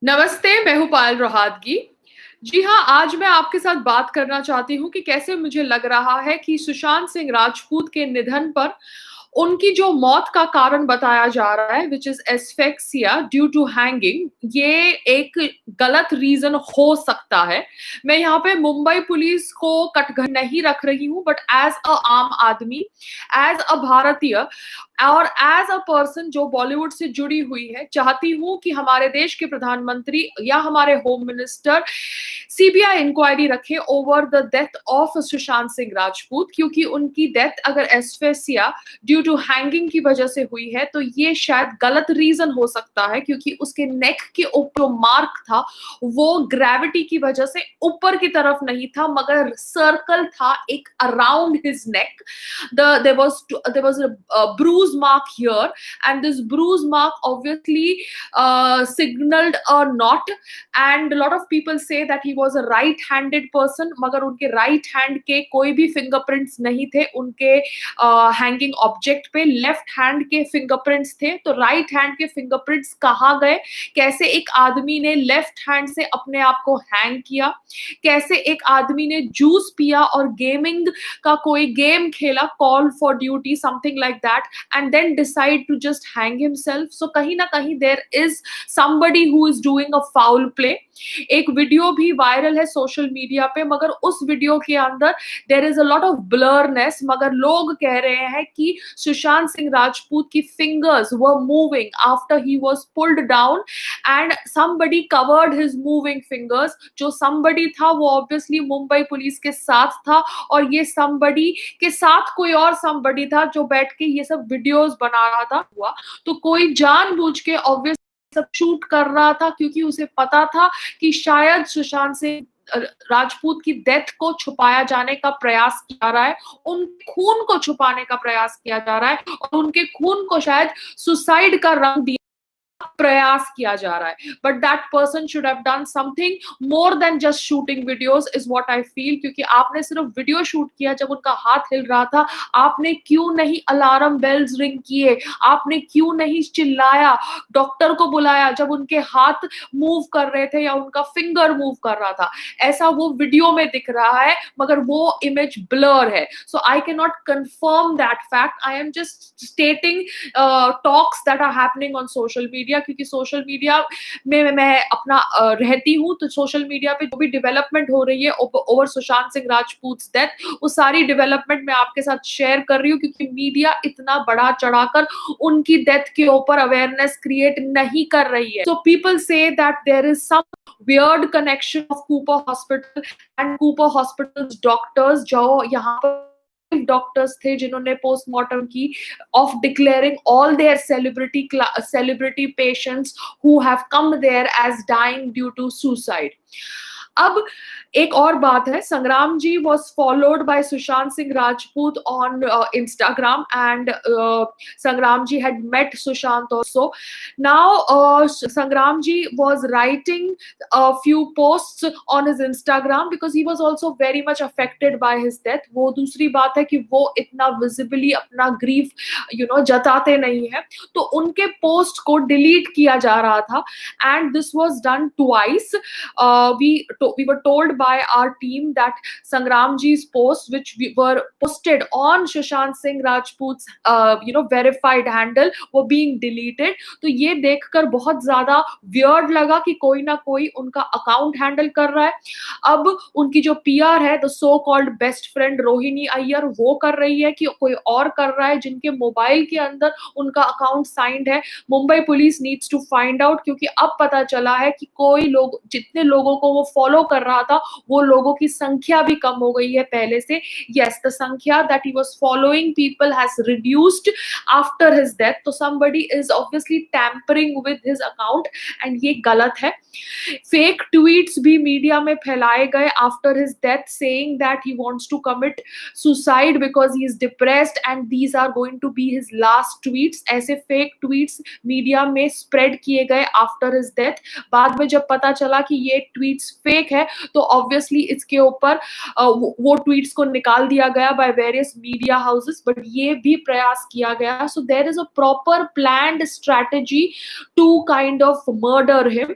नमस्ते, मैं हूँ पायल रोहातगी। जी हाँ, आज मैं आपके साथ बात करना चाहती हूँ कि कैसे मुझे लग रहा है कि सुशांत सिंह राजपूत के निधन पर उनकी जो मौत का कारण बताया जा रहा है which is asphyxia due to hanging, ये एक गलत रीज़न हो सकता है। मैं यहाँ पे मुंबई पुलिस को कटघरे नहीं रख रही हूँ बट एज़ अ आम आदमी, एज़ अ भारतीय और एज़ अ पर्सन जो बॉलीवुड से जुड़ी हुई है, चाहती हूँ कि हमारे देश के प्रधानमंत्री या हमारे होम मिनिस्टर सीबीआई इंक्वायरी रखें over the death of Sushant Singh Rajput, क्योंकि उनकी डेथ अगर एस्फेसिया ड्यू टू हैंगिंग की वजह से हुई है तो ये शायद गलत रीजन हो सकता है, क्योंकि उसके नेक के ऊपर जो मार्क था वो ग्रेविटी की वजह से ऊपर की तरफ नहीं था मगर सर्कल था एक around his neck. There was a bruise mark here, and this bruise mark obviously signaled a knot. And a lot of people say that he was a right-handed person, मगर उनके right hand के कोई भी fingerprints नहीं थे उनके hanging object पे. Left hand के फिंगरप्रिंट्स थे, तो राइट हैंड के फिंगरप्रिंट्स कहाँ गए? कैसे एक आदमी ने लेफ्ट हैंड से अपने आप को हैंग किया? कैसे एक आदमी ने जूस पिया और गेमिंग का कोई गेम खेला, Call for Duty something like that, and then decide to just hang himself? So कहीं ना कहीं there is somebody who is doing a foul play. एक वीडियो भी वायरल है सोशल मीडिया पे, मगर उस वीडियो के अंदर there is a lot of blurness, मगर लोग कह रहे हैं कि सुशांत सिंह राजपूत की fingers were moving after he was pulled down and somebody covered his moving fingers. जो somebody था वो ऑब्वियसली मुंबई पुलिस के साथ था, और ये somebody के साथ कोई और somebody था जो बैठ के ये सब वीडियोस बना रहा था हुआ. तो कोई जानबूझ के ऑब्वियस सब शूट कर रहा था, क्योंकि उसे पता था कि शायद सुशांत सिंह राजपूत की डेथ को छुपाया जाने का प्रयास किया जा रहा है, उन खून को छुपाने का प्रयास किया जा रहा है, और उनके खून को शायद सुसाइड का रंग दिया प्रयास किया जा रहा है. But that person should have done something more than just shooting videos is what I feel. क्योंकि आपने सिर्फ वीडियो शूट किया जब उनका हाथ हिल रहा था, आपने क्यों नहीं अलार्म बेल्स रिंग किए? आपने क्यों नहीं चिल्लाया, डॉक्टर को बुलाया जब उनके हाथ मूव कर रहे थे या उनका फिंगर मूव कर रहा था? ऐसा वो वीडियो में दिख रहा है, मगर वो इमेज ब्लर है. So I can not confirm that fact. I am just stating talks that are happening on social media, क्योंकि सोशल मीडिया में मैं अपना रहती हूँ, तो सोशल मीडिया पे जो भी डेवलपमेंट हो रही है ओवर सुशांत सिंह राजपूत डेथ, वो सारी डेवलपमेंट मैं आपके साथ शेयर कर रही हूँ, क्योंकि मीडिया इतना बड़ा चढ़ाकर उनकी डेथ के ऊपर अवेयरनेस क्रिएट नहीं कर रही है. So people say that there is some weird connection of Cooper Hospital and Cooper Hospital's doctors, जो यहाँ पर डॉक्टर्स थे जिन्होंने पोस्टमार्टम की, of declaring all their celebrity patients who have come there as dying due to suicide. अब एक और बात है, संग्राम जी was followed by Sushant Singh Rajput on Instagram, and Sangram ji had met Sushant also. Now Sangram ji was writing a few posts on his Instagram because he was also very much affected by his death. वो दूसरी बात है कि वो इतना visibly अपना grief जताते नहीं है, तो उनके पोस्ट को डिलीट किया जा रहा था, and this was done twice. We were told by our team that Sangram ji's posts, which we were posted on Sushant Singh Rajput's verified handle, were being deleted. तो ये देखकर बहुत ज्यादा वियर्ड लगा कि कोई ना कोई उनका अकाउंट हैंडल कर रहा है. अब उनकी जो पीआर है, the so called best friend Rohini Iyer, वो कर रही है कि कोई और कर रहा है जिनके मोबाइल के अंदर उनका अकाउंट साइंड है. Mumbai police needs to find out, क्योंकि अब पता चला है कि कोई लोग, जितने लोगों को वो फॉलो कर रहा था, वो लोगों की संख्या भी कम हो गई है पहले से. यस, द संख्या that he was following people has reduced after his death. तो somebody is obviously tampering with his account, and ये गलत है. फेक ट्वीट्स भी मीडिया में फैलाए गए after his death, saying that he wants to commit suicide because he is depressed and these are going to be his last tweets. ऐसे fake tweets media में spread किए गए आफ्टर हिज डेथ. बाद में जब पता चला कि ये ट्वीट्स फेक फेक है तो ऑब्वियसली इसके ऊपर वो ट्वीट्स को निकाल दिया गया by various media houses, but ये भी प्रयास किया गया. So there is a proper planned strategy to kind of murder him.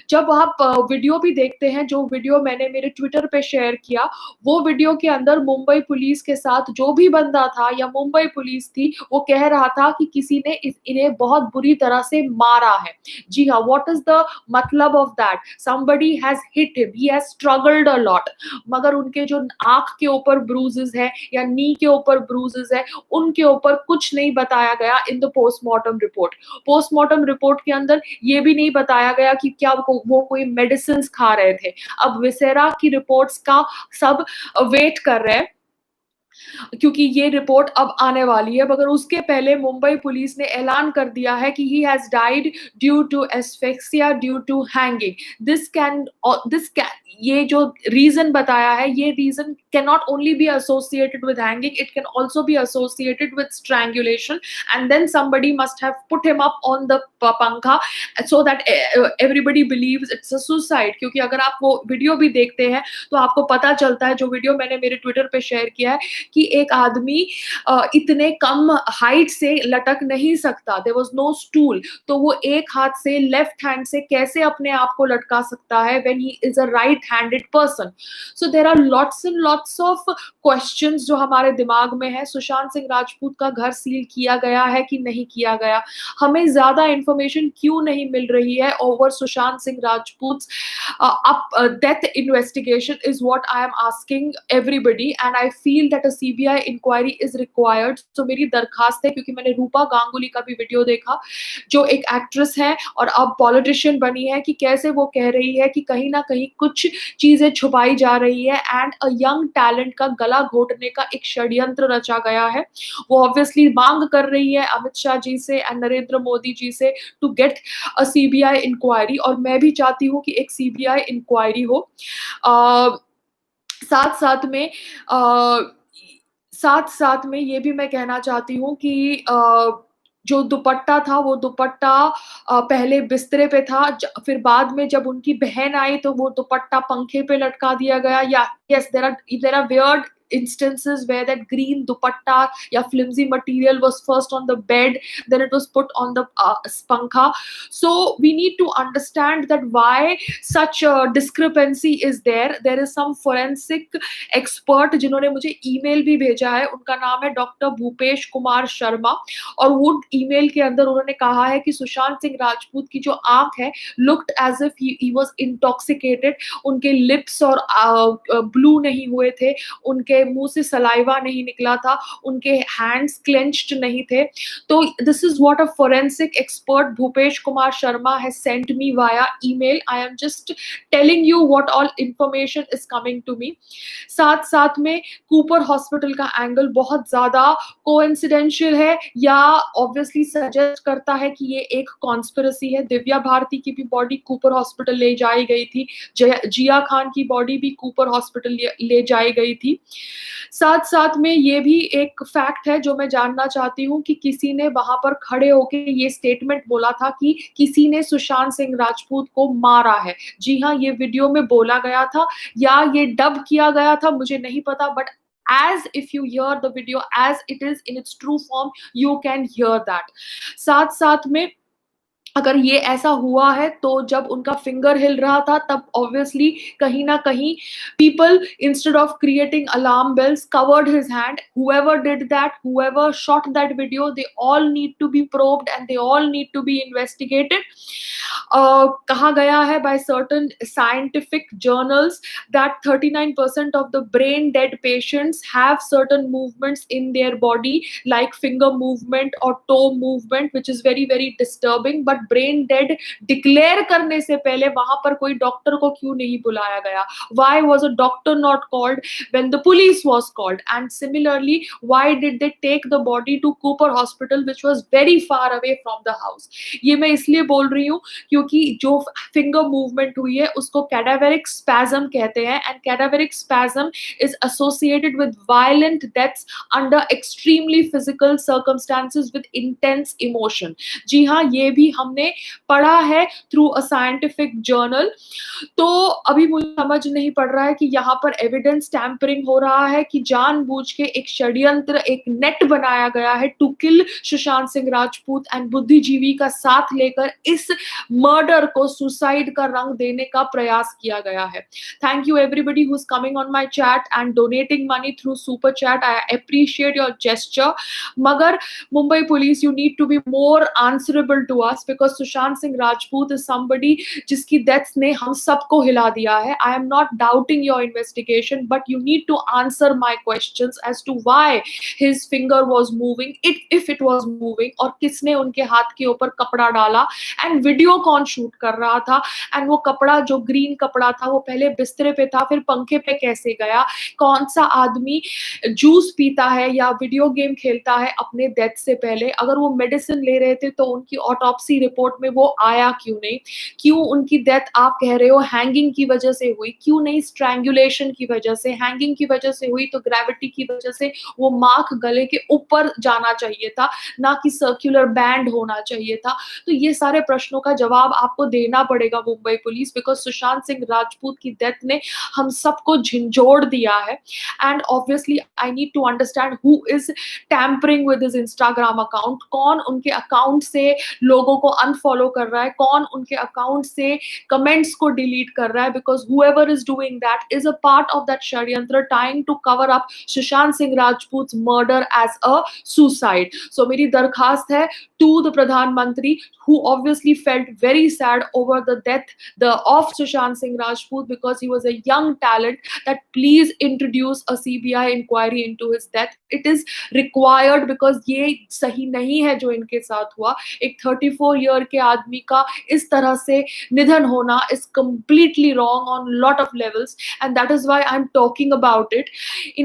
जब आप वीडियो भी देखते हैं, जो वीडियो मैंने मेरे ट्विटर पे शेयर किया, वो वीडियो के अंदर मुंबई पुलिस के साथ जो भी बंदा था या मुंबई पुलिस थी, वो कह रहा था कि किसी ने इन्हें बहुत बुरी तरह से मारा है. जी हाँ, व्हाट इज द मतलब of that? Somebody has hit him, he has struggled a lot. मगर उनके जो आंख के ऊपर ब्रूजेस है या नी के ऊपर ब्रूजेस है, उनके ऊपर कुछ नहीं बताया गया in the postmortem report. Postmortem report के अंदर ये भी नहीं बताया गया कि क्या वो कोई मेडिसिन खा रहे थे. अब विसेरा की रिपोर्ट्स का सब वेट कर रहे हैं क्योंकि ये रिपोर्ट अब आने वाली है, मगर उसके पहले मुंबई पुलिस ने ऐलान कर दिया है कि he has died due to asphyxia due to hanging. This can ये जो रीजन बताया है, ये reason can not only be associated with hanging, it can also be associated with strangulation, and then somebody must have put him up on the पंखा so that everybody believes it's a suicide. क्योंकि अगर आप वो video भी देखते हैं तो आपको पता चलता है, जो वीडियो मैंने मेरे ट्विटर पे शेयर किया है, कि एक आदमी इतने कम हाइट से लटक नहीं सकता. देयर वाज नो स्टूल, तो वो एक हाथ से, लेफ्ट हैंड से कैसे अपने आप को लटका सकता है when he is a right handed person? So there are lots and lots of questions जो हमारे दिमाग में है. सुशांत सिंह राजपूत का घर सील किया गया है कि नहीं किया गया? हमें ज्यादा इंफॉर्मेशन क्यों नहीं मिल रही है over Sushant Singh Rajput death investigation is what I am asking everybody, and I feel that a CBI inquiry is required. So मेरी दरखास्त है, क्योंकि मैंने रूपा गांगुली का भी वीडियो देखा, जो एक एक्ट्रेस है और अब पॉलिटिशियन बनी है, कि कैसे वो कह रही है कि कहीं ना कहीं कुछ चीजें छुपाई जा रही है एंड अ यंग टैलेंट का गला घोटने का एक षड्यंत्र रचा गया है. वो ऑब्वियसली मांग कर रही है अमित शाह जी से एंड नरेंद्र मोदी जी से to get a CBI inquiry, और मैं भी चाहती हूँ कि एक CBI इंक्वायरी हो. साथ साथ में साथ में ये भी मैं कहना चाहती हूँ कि जो दुपट्टा था, वो दुपट्टा पहले बिस्तरे पे था, फिर बाद में जब उनकी बहन आई तो वो दुपट्टा पंखे पे लटका दिया गया. या yes, there are weird instances where that green dupatta या flimsy material was first on the bed, then it was put on the pankha. So we need to understand that why such a discrepancy is there. There is some forensic expert जिन्होंने मुझे email भी भेजा है, उनका नाम है doctor Bhupesh Kumar Sharma, और वो ईमेल के अंदर उन्होंने कहा है कि सुशांत सिंह राजपूत की जो आंख है looked as if he was intoxicated. उनके लिप्स और ब्लू नहीं हुए थे, उनके मुंह से सलाइवा नहीं निकला था, उनके हैंड्स क्लेंच्ड नहीं थे. तो this is what a forensic expert Bhupesh Kumar Sharma has sent me via email. I am just telling you what all information is coming to me. साथ साथ में कूपर हॉस्पिटल का एंगल बहुत ज्यादा कोइंसिडेंशियल है, या ऑब्वियसली सजेस्ट करता है कि ये एक कॉन्स्पिरेसी है. दिव्या भारती की भी बॉडी कूपर हॉस्पिटल ले जाई गई थी, जिया खान की बॉडी भी कूपर हॉस्पिटल ले जाई गई थी. साथ साथ में ये भी एक फैक्ट है जो मैं जानना चाहती हूँ कि किसी ने वहां पर खड़े होकर ये स्टेटमेंट बोला था कि किसी ने सुशांत सिंह राजपूत को मारा है. जी हाँ, ये वीडियो में बोला गया था या ये डब किया गया था, मुझे नहीं पता, but as if you hear the video as it is in its true form, you can hear that. साथ साथ में अगर ये ऐसा हुआ है तो जब उनका फिंगर हिल रहा था तब ऑब्वियसली कहीं ना कहीं people instead of creating alarm bells covered his hand. whoever did that, whoever shot that video, they all need to be probed and they all need to be investigated. कहा गया है by certain scientific journals that 39% of the brain dead patients have certain movements in their body like finger movement or toe movement, which is very very disturbing. But brain dead declare करने से पहले वहां पर कोई doctor को क्यों नहीं बुलाया गया? Why was a doctor not called when the police was called? And similarly, why did they take the body to Cooper Hospital, which was very far away from the house? ये मैं इसलिए बोल रही हूँ क्योंकि जो फिंगर मूवमेंट हुई है उसको कैडावेरिक स्पैज्म कहते हैं, and cadaveric spasm is associated with violent deaths under extremely physical circumstances with intense emotion. जी हाँ, ये भी हमने हमने पढ़ा है थ्रू अ साइंटिफिक जर्नल। तो अभी मुझे समझ नहीं पड़ रहा है कि यहाँ पर एविडेंस टैम्परिंग हो रहा है कि जानबूझ के एक षड्यंत्र, एक नेट बनाया गया है to kill Sushant Singh Rajput and बुद्धिजीवी का साथ लेकर इस मर्डर को सुसाइड का रंग देने का प्रयास किया गया है। Thank you everybody who is coming on my chat and donating money through super chat. I appreciate your gesture, मगर Mumbai police, you need to be more answerable to us because Sushant Singh Rajput is somebody जिसकी death ने हम सबको हिला दिया है। I am not doubting your investigation, but you need to answer my questions as to why his finger was moving, if it was moving, और किसने उनके हाथ के ऊपर कपड़ा डाला एंड वीडियो कौन शूट कर रहा था, एंड वो कपड़ा जो ग्रीन कपड़ा था वो पहले बिस्तरे पे था फिर पंखे पे कैसे गया, कौन सा आदमी जूस पीता है या वीडियो गेम खेलता है अपने डेथ से पहले, अगर वो मेडिसिन ले रहे थे तो उनकी ऑटोप्सी रिपोर्ट में वो आया क्यों नहीं, क्यों उनकी डेथ आप कह रहे हो हैंगिंग की वजह से हुई, क्यों नहीं स्ट्रैंगुलेशन की वजह से, हैंगिंग की वजह से हुई तो ग्रेविटी की वजह से वो मार्क गले के ऊपर जाना चाहिए था, ना कि सर्कुलर बैंड होना चाहिए था। तो ये सारे प्रश्नों का जवाब आपको देना पड़ेगा मुंबई पुलिस, बिकॉज सुशांत सिंह राजपूत की डेथ ने हम सबको झंझोड़ दिया है। And obviously I need to understand who is tampering with his Instagram account, कौन उनके अकाउंट से लोगों को अनफॉलो कर रहा है, कौन उनके अकाउंट से कमेंट्स को डिलीट कर रहा है, because whoever is doing that is a part of that षड्यंत्र trying to cover up Sushant Singh Rajput murder as a suicide. So मेरी दरखास्त है टू द प्रधानमंत्री, who obviously felt very sad over the death of Sushant Singh Rajput because he was a young talent, that please introduce a CBI inquiry into his death. It is required because ये सही नहीं है जो इनके साथ हुआ। एक 34 year के आदमी का इस तरह से निधन होना is completely wrong on lot of levels and that is why I'm talking about it.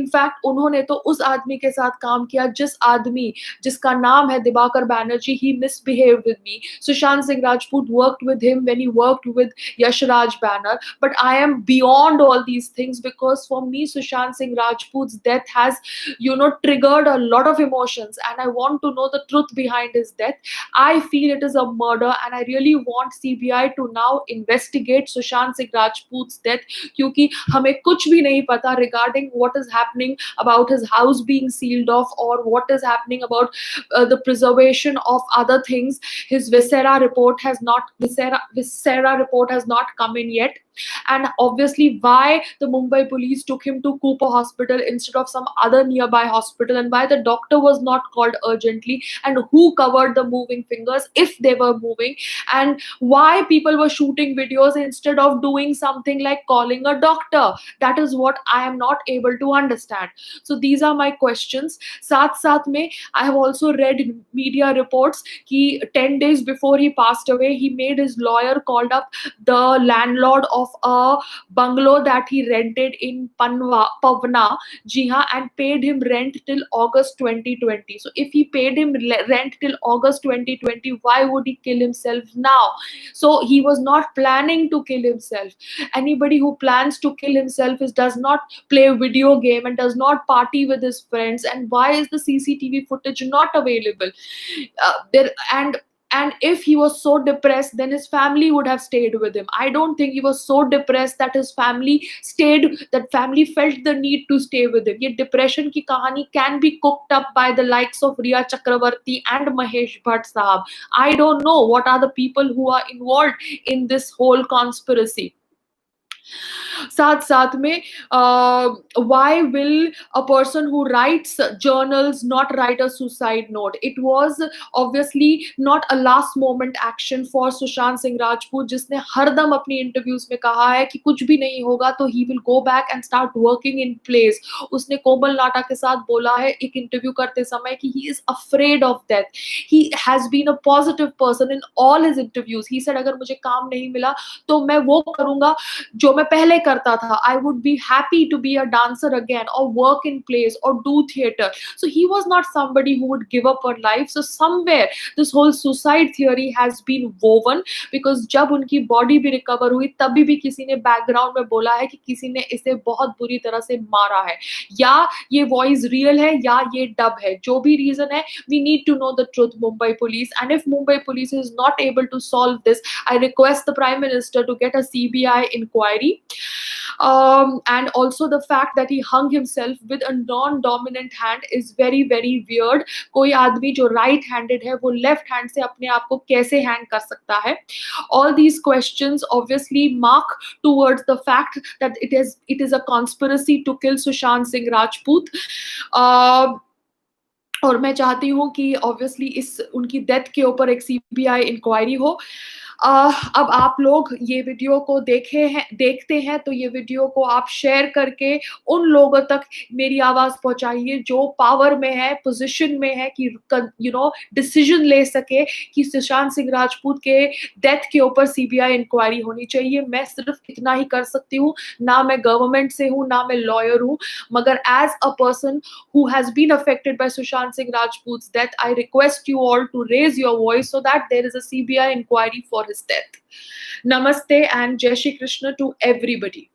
In fact उन्होंने तो उस आदमी के साथ काम किया जिसका नाम है Dibakar Banerjee, he misbehaved with me. Sushant Singh Rajput worked with him when he worked with Yashraj Banner. But I am beyond all these things because for me, Sushant Singh Rajput's death has, triggered a lot of emotions and I want to know the truth behind his death. I feel it is a murder and I really want CBI to now investigate Sushant Singh Rajput's death क्योंकि हमें कुछ भी नहीं पता regarding what is happening about his house being sealed off or what is happening about the preservation of other things. His viscera report has not come in yet, and obviously why the Mumbai police took him to Cooper Hospital instead of some other nearby hospital, and why the doctor was not called urgently, and who covered the moving fingers if they were moving, and why people were shooting videos instead of doing something like calling a doctor. That is what I am not able to understand. So these are my questions. साथ में I have also read media reports कि 10 days before he passed away, he made his lawyer called up the landlord of a bungalow that he rented in Pavna, ji haan, and paid him rent till August 2020. So if he paid him rent till August 2020, why would he kill himself now? So he was not planning to kill himself. Anybody who plans to kill himself does not play a video game and does not party with his friends. And why is the CCTV footage not available? And if he was so depressed, then his family would have stayed with him. I don't think he was so depressed that that family felt the need to stay with him. Ye depression ki kahani can be cooked up by the likes of Riya Chakravarti and Mahesh Bhatt sahab. I don't know what are the people who are involved in this whole conspiracy. साथ में why will a person who writes journals not write a suicide note? It was obviously not a last moment action for Sushant Singh Rajput, जिसने हरदम अपनी interviews में कहा है कि कुछ भी नहीं होगा तो he will go back and start working in plays. उसने कोमल नाटा के साथ बोला है एक इंटरव्यू करते समय कि he is afraid of death. He has been a positive person in all his interviews. He said अगर मुझे काम नहीं मिला तो मैं वो करूंगा जो मैं पहले कर करता था, I would be happy to be a dancer again or work in plays or do theater. So he was not somebody who would give up on life. So somewhere this whole suicide theory has been woven, because जब उनकी body भी recover हुई तभी भी किसी ने background में बोला है कि किसी ने इसे बहुत बुरी तरह से मारा है, या ये वॉइस रियल है या ये डब है। जो भी रीजन है, we need to know the truth, Mumbai police. And if Mumbai police is not able to solve this, I request the Prime Minister to get a CBI inquiry. And also the fact that he hung himself with a non-dominant hand is very very weird. कोई आदमी जो right handed है वो left hand से अपने आप को कैसे hang कर सकता है? All these questions obviously mark towards the fact that it is a conspiracy to kill Sushant Singh Rajput. और मैं चाहती हूँ कि ऑब्वियसली इस उनकी डेथ के ऊपर एक सीबीआई इंक्वायरी हो। अब आप लोग ये वीडियो को देखते हैं तो ये वीडियो को आप शेयर करके उन लोगों तक मेरी आवाज़ पहुँचाइए जो पावर में है, पोज़ीशन में है कि डिसीजन ले सके कि सुशांत सिंह राजपूत के डेथ के ऊपर सीबीआई इंक्वायरी होनी चाहिए। मैं सिर्फ इतना ही कर सकती हूँ, ना मैं गवर्नमेंट से हूँ, ना मैं लॉयर हूँ, मगर as a person who has been affected by Sushant Singh Rajput's death, I request you all to raise your voice so that there is a CBI inquiry for his death. Namaste and Jai Shri Krishna to everybody.